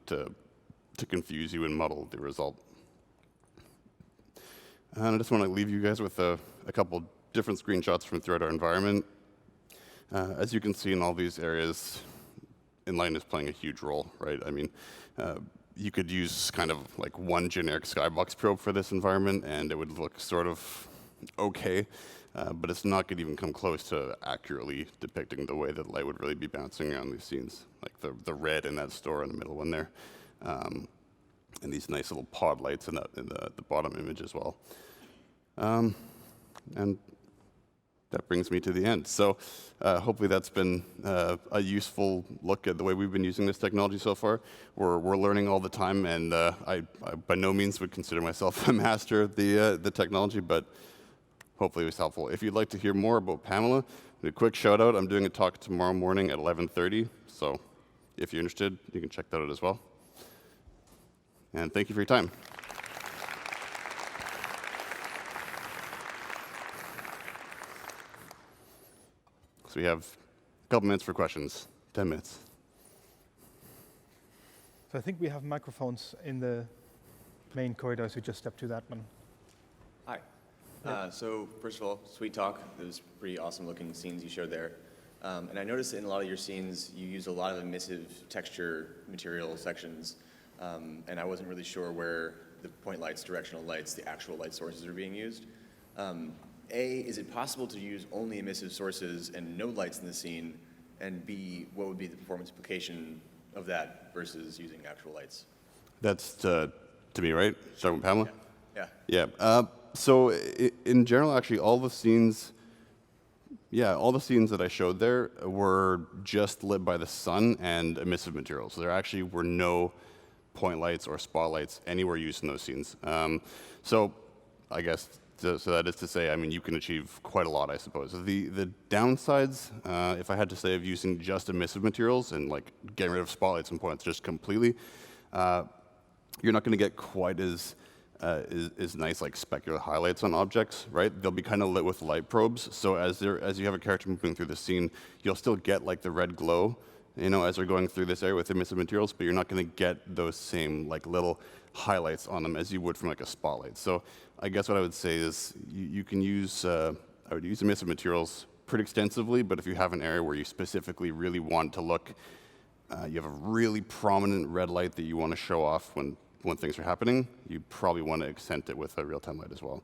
to confuse you and muddle the result. And I just want to leave you guys with a couple different screenshots from throughout our environment. As you can see in all these areas, Enlighten is playing a huge role, right? You could use kind of like one generic skybox probe for this environment and it would look sort of okay. But it's not going to even come close to accurately depicting the way that light would really be bouncing around these scenes, like the red in that store in the middle one there, and these nice little pod lights in the bottom image as well. And that brings me to the end. So hopefully that's been a useful look at the way we've been using this technology so far. We're learning all the time, and I by no means would consider myself a master of the technology, but hopefully it was helpful. If you'd like to hear more about Pamela, a quick shout out, I'm doing a talk tomorrow morning at 11:30, so if you're interested, you can check that out as well. And thank you for your time. So we have a couple minutes for questions, 10 minutes. So I think we have microphones in the main corridor, so just step to that one. Hi. So first of all, sweet talk. It was pretty awesome looking scenes you showed there. And I noticed in a lot of your scenes, you use a lot of emissive texture material sections. And I wasn't really sure where the point lights, directional lights, the actual light sources are being used. A, is it possible to use only emissive sources and no lights in the scene? And B, what would be the performance implication of that versus using actual lights? That's to me, right? Starting with Pamela? Yeah. So in general, actually, all the scenes that I showed there were just lit by the sun and emissive materials. So there actually were no point lights or spotlights anywhere used in those scenes. So I guess, so that is to say, you can achieve quite a lot, I suppose. The downsides, if I had to say, of using just emissive materials and like getting rid of spotlights and points just completely, you're not going to get quite as nice like specular highlights on objects, right? They'll be kind of lit with light probes. So as you have a character moving through the scene, you'll still get like the red glow, as they're going through this area with emissive materials, but you're not going to get those same like little highlights on them as you would from like a spotlight. So I guess what I would say is you can use, I would use emissive materials, pretty extensively, but if you have an area where you specifically really want to look, you have a really prominent red light that you want to show off when things are happening, you probably want to accent it with a real-time light as well.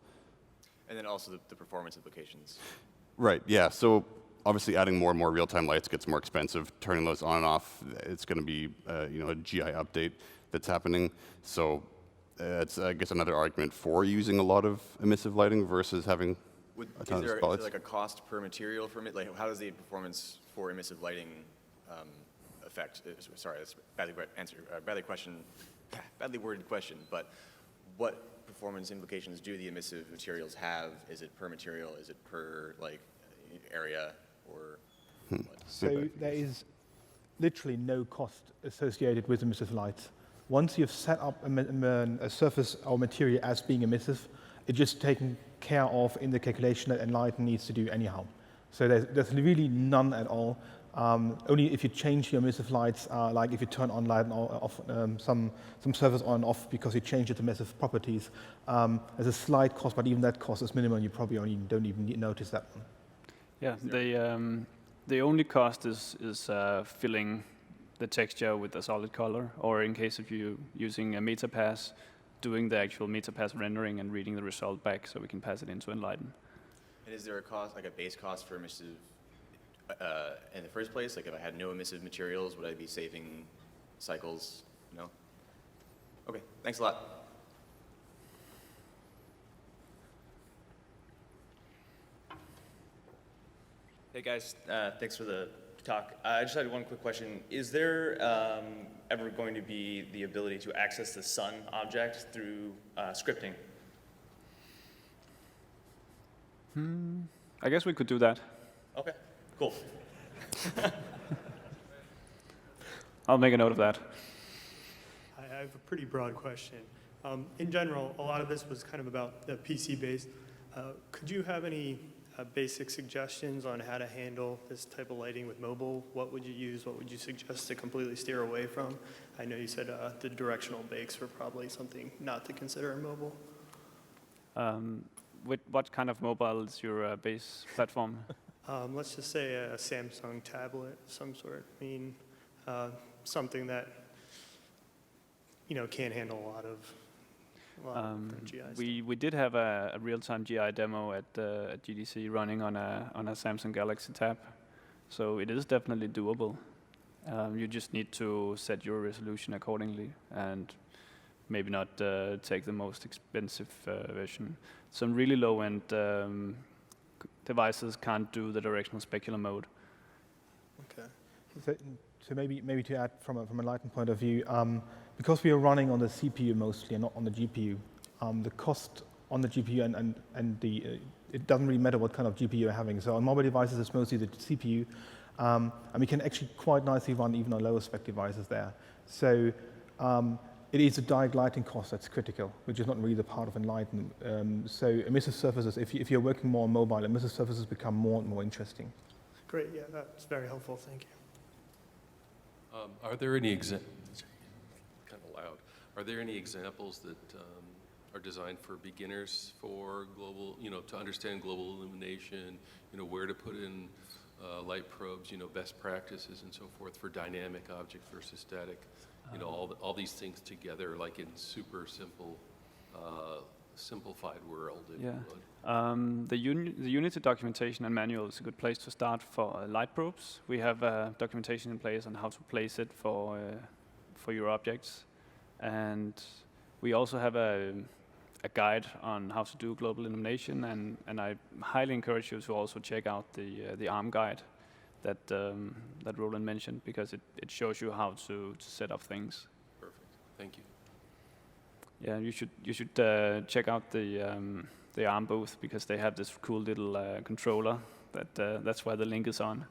And then also the performance implications. Right, yeah. So obviously adding more and more real-time lights gets more expensive. Turning those on and off, it's going to be a GI update that's happening. So it's, I guess, another argument for using a lot of emissive lighting versus having a ton of Is there spotlights. like a cost per material for like how does the performance for emissive lighting affect? Sorry, that's badly worded question. But what performance implications do the emissive materials have? Is it per material? Is it per like area or? What? So there is literally no cost associated with emissive lights. Once you've set up a surface or material as being emissive, it's just taken care of in the calculation that Enlighten needs to do anyhow. So there's really none at all. Only if you change your emissive lights, like if you turn on light or off some surface on and off because you change its emissive properties, there's a slight cost, but even that cost is minimal. You probably don't even notice that one. Yeah, the only cost is filling the texture with a solid color, or in case of you using a metapass, doing the actual metapass rendering and reading the result back so we can pass it into Enlighten. And is there a cost, like a base cost for emissive in the first place? Like if I had no emissive materials, would I be saving cycles? No? Okay, thanks a lot. Hey guys, thanks for the talk. I just had one quick question. Is there ever going to be the ability to access the sun object through scripting? I guess we could do that. Okay, cool. I'll make a note of that. I have a pretty broad question. In general, a lot of this was kind of about the PC base. Could you have any basic suggestions on how to handle this type of lighting with mobile? What would you use? What would you suggest to completely steer away from? I know you said the directional bakes were probably something not to consider in mobile. With what kind of mobile is your base platform? Let's just say a Samsung tablet of some sort. I mean, something that can't handle a lot of GI stuff. We did have a real-time GI demo at GDC running on a Samsung Galaxy Tab, so it is definitely doable. You just need to set your resolution accordingly and maybe not take the most expensive version. Some really low-end devices can't do the directional specular mode. Okay. So maybe to add from a Enlighten point of view, because we are running on the CPU mostly and not on the GPU, the cost on the GPU and it doesn't really matter what kind of GPU you're having. So on mobile devices, it's mostly the CPU, and we can actually quite nicely run even on lower spec devices there. So it is the direct lighting cost that's critical, which is not really the part of Enlighten. So emissive surfaces, if you're working more on mobile, emissive surfaces become more and more interesting. Great, yeah, that's very helpful, thank you. Are there any kind of loud? Are there any examples that are designed for beginners for global, to understand global illumination, where to put in light probes, best practices and so forth for dynamic object versus static, all these things together, like in super simple, simplified world, if you would. The Unity documentation and manual is a good place to start for light probes. We have documentation in place on how to place it for your objects, and we also have a guide on how to do global illumination. And I highly encourage you to also check out the ARM guide that Roland mentioned, because it shows you how to set up things. Perfect. Thank you. Yeah, you should check out the ARM booth, because they have this cool little controller that's where the link is on.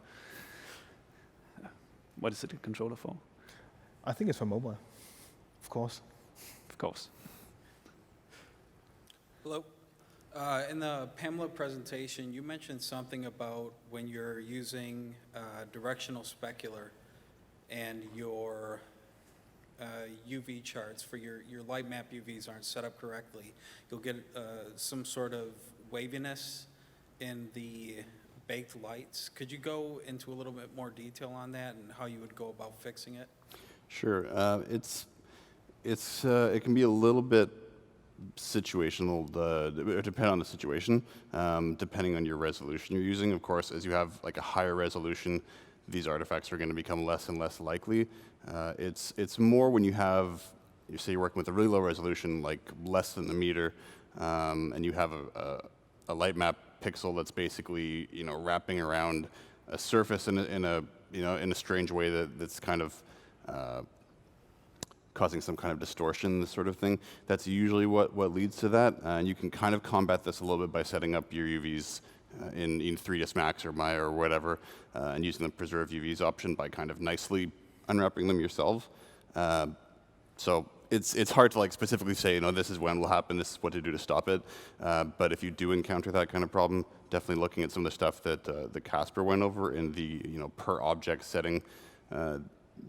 What is it a controller for? I think it's for mobile, of course. Of course. Hello. In the Pamela presentation, you mentioned something about when you're using directional specular and your UV charts for your light map UVs aren't set up correctly, you'll get some sort of waviness in the baked lights. Could you go into a little bit more detail on that and how you would go about fixing it? Sure. It can be a little bit situational, depend on the situation, depending on your resolution you're using. Of course, as you have like a higher resolution, these artifacts are going to become less and less likely. It's more when you say you're working with a really low resolution, like less than a meter, and you have a light map pixel that's basically wrapping around a surface in a strange way that's kind of causing some kind of distortion, this sort of thing. That's usually what leads to that. And you can kind of combat this a little bit by setting up your UVs in 3ds Max or Maya or whatever, and using the preserve UVs option by kind of nicely unwrapping them yourself. So it's hard to like specifically say, this is when will happen, this is what to do to stop it. But if you do encounter that kind of problem, definitely looking at some of the stuff that the Casper went over in the per object setting.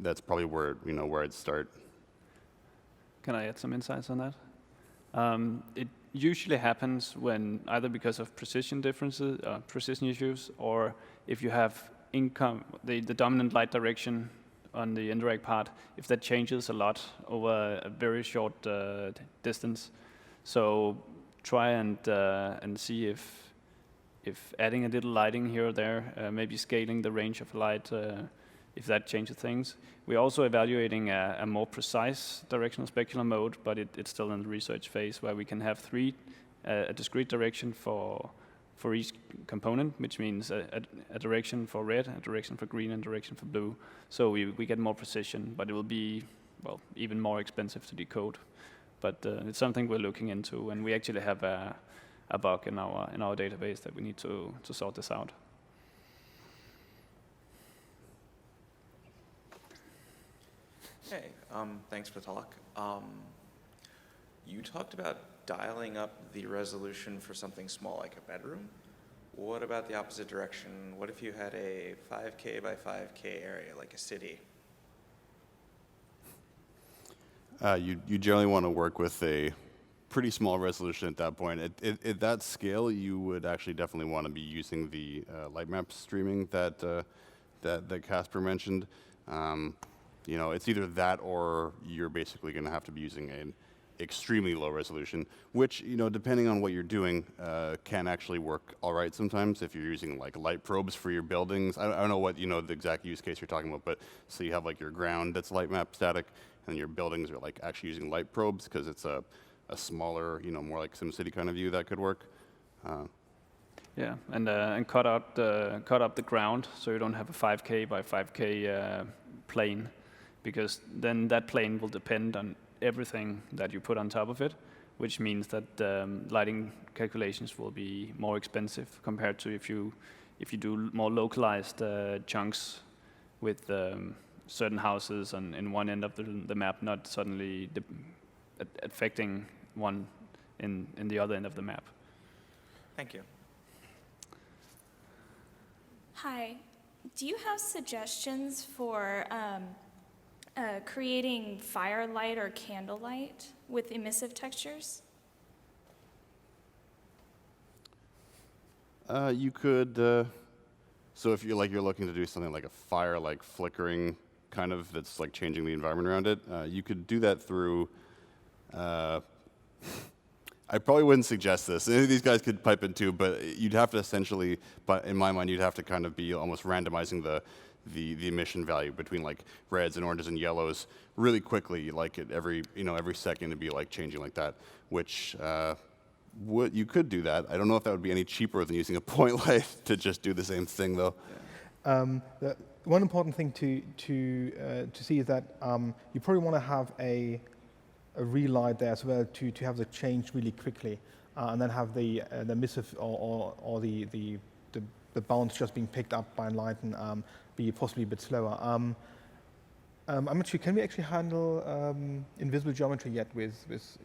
That's probably where I'd start. Can I add some insights on that? It usually happens when either because of precision differences, precision issues, or if you have the dominant light direction on the indirect part, if that changes a lot over a very short distance. So try and see if adding a little lighting here or there, maybe scaling the range of light, if that changes things. We're also evaluating a more precise directional specular mode, but it's still in the research phase where we can have a discrete direction for each component, which means a direction for red, a direction for green, and a direction for blue. So we get more precision, but it will be, well, even more expensive to decode. But it's something we're looking into, and we actually have a bug in our database that we need to sort this out. Hey, thanks for the talk. You talked about dialing up the resolution for something small like a bedroom. What about the opposite direction? What if you had a 5K by 5K area, like a city? You generally want to work with a pretty small resolution at that point. At that scale, you would actually definitely want to be using the light map streaming that Casper mentioned. It's either that or you're basically going to have to be using an extremely low resolution, which, depending on what you're doing, can actually work all right sometimes if you're using like light probes for your buildings. I don't know what, the exact use case you're talking about, but so you have like your ground that's light map static and your buildings are like actually using light probes because it's a smaller, more like SimCity kind of view that could work. Yeah, and cut up the ground so you don't have a 5K by 5K plane, because then that plane will depend on everything that you put on top of it, which means that lighting calculations will be more expensive compared to if you do more localized chunks with certain houses in one end of the map, not suddenly affecting one in the other end of the map. Thank you. Hi. Do you have suggestions for creating firelight or candlelight with emissive textures? You could. So if you're looking to do something like a fire, like flickering, kind of that's like changing the environment around it, you could do that through. I probably wouldn't suggest this. Any of these guys could pipe in too, but you'd have to essentially, but in my mind, you'd have to kind of be almost randomizing the emission value between like reds and oranges and yellows really quickly, like at every second it'd be like changing like that, which you could do that. I don't know if that would be any cheaper than using a point light to just do the same thing though. One important thing to see is that you probably want to have a relight there as well to have the change really quickly, and then have the emissive or the bounce just being picked up by Enlighten be possibly a bit slower. I'm not sure. Can we actually handle invisible geometry yet with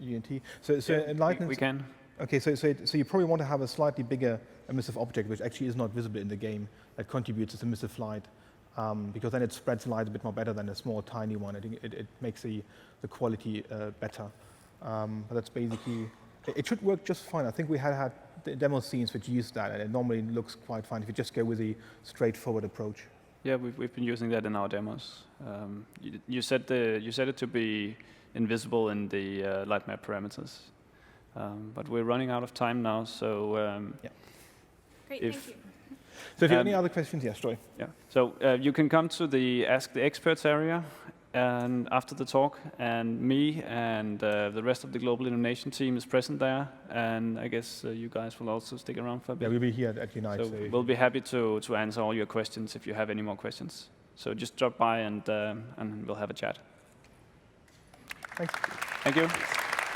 UNT? So yeah, Enlighten. We can. Okay, so you probably want to have a slightly bigger emissive object, which actually is not visible in the game, that contributes to emissive light, because then it spreads light a bit more better than a small, tiny one. It makes the quality better. But that's basically, it should work just fine. I think we had demo scenes which use that, and it normally looks quite fine if you just go with the straightforward approach. Yeah, we've been using that in our demos. You set it to be invisible in the light map parameters, but we're running out of time now. So Great, thank you. So if you have any other questions, yes, Joy. Yeah. So you can come to the Ask the Experts area, and after the talk, and me and the rest of the Global Illumination team is present there, and I guess you guys will also stick around for a bit. Yeah, we'll be here at Unite. So we'll be happy to answer all your questions if you have any more questions. So just drop by and we'll have a chat. Thanks. Thank you.